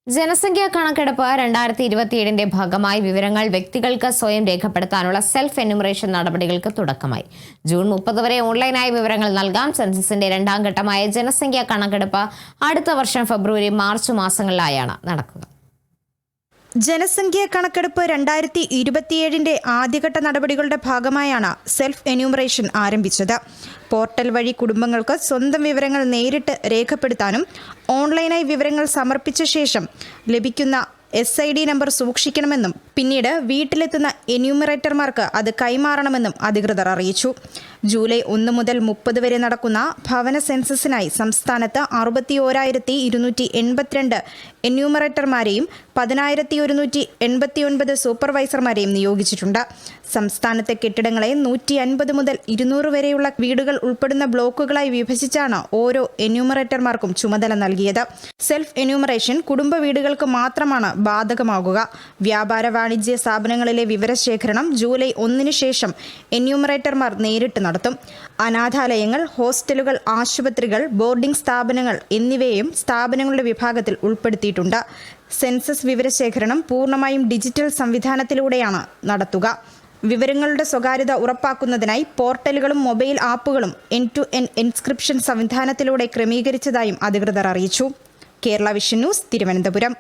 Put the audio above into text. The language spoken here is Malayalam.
ജനസംഖ്യാ കണക്കെടുപ്പ് 2027 ഭാഗമായി വിവരങ്ങൾ വ്യക്തികൾക്ക് സ്വയം രേഖപ്പെടുത്താനുള്ള സെൽഫ് എന്യൂമറേഷൻ നടപടികൾക്ക് തുടക്കമായി. ജൂൺ 30 വരെ ഓൺലൈനായി വിവരങ്ങൾ നൽകാം. സെൻസസിന്റെ രണ്ടാം ഘട്ടമായ ജനസംഖ്യാ കണക്കെടുപ്പ് അടുത്ത വർഷം ഫെബ്രുവരി, മാർച്ച് മാസങ്ങളിലായാണ് നടക്കുക. ജനസംഖ്യാ കണക്കെടുപ്പ് 2027 ആദ്യഘട്ട നടപടികളുടെ ഭാഗമായാണ് സെൽഫ് എന്യൂമറേഷൻ ആരംഭിച്ചത്. പോർട്ടൽ വഴി കുടുംബങ്ങൾക്ക് സ്വന്തം വിവരങ്ങൾ നേരിട്ട് രേഖപ്പെടുത്താനും ഓൺലൈനായി വിവരങ്ങൾ സമർപ്പിച്ച ശേഷം ലഭിക്കുന്ന SID നമ്പർ സൂക്ഷിക്കണമെന്നും പിന്നീട് വീട്ടിലെത്തുന്ന എന്യൂമറേറ്റർമാർക്ക് അത് കൈമാറണമെന്നും അധികൃതർ അറിയിച്ചു. ജൂലൈ 1 മുതൽ 30 വരെ നടക്കുന്ന ഭവന സെൻസസിനായി സംസ്ഥാനത്ത് 61,282 എന്യൂമറേറ്റർമാരെയും 10,189 സൂപ്പർവൈസർമാരെയും നിയോഗിച്ചിട്ടുണ്ട്. സംസ്ഥാനത്തെ കെട്ടിടങ്ങളെ 150 മുതൽ 200 വരെയുള്ള വീടുകൾ ഉൾപ്പെടുന്ന ബ്ലോക്കുകളായി വിഭജിച്ചാണ് ഓരോ എന്യൂമറേറ്റർമാർക്കും ചുമതല നൽകിയത്. സെൽഫ് എന്യൂമറേഷൻ കുടുംബ വീടുകൾക്ക് മാത്രമാണ് ബാധകമാകുക. വ്യാപാര വാണിജ്യ സ്ഥാപനങ്ങളിലെ വിവരശേഖരണം ജൂലൈ 1 ശേഷം എന്യൂമറേറ്റർമാർ നേരിട്ട് നടത്തും. അനാഥാലയങ്ങൾ, ഹോസ്റ്റലുകൾ, ആശുപത്രികൾ, ബോർഡിംഗ് സ്ഥാപനങ്ങൾ എന്നിവയെയും സ്ഥാപനങ്ങളുടെ വിഭാഗത്തിൽ ഉൾപ്പെടുത്തിയിട്ടുണ്ട്. സെൻസസ് വിവരശേഖരണം പൂർണ്ണമായും ഡിജിറ്റൽ സംവിധാനത്തിലൂടെയാണ് നടത്തുക. വിവരങ്ങളുടെ സ്വകാര്യത ഉറപ്പാക്കുന്നതിനായി പോർട്ടലുകളും മൊബൈൽ ആപ്പുകളും end-to-end എൻക്രിപ്ഷൻ സംവിധാനത്തിലൂടെ ക്രമീകരിച്ചതായും അധികൃതർ അറിയിച്ചു. Kerala vision news, Thiruvananthapuram.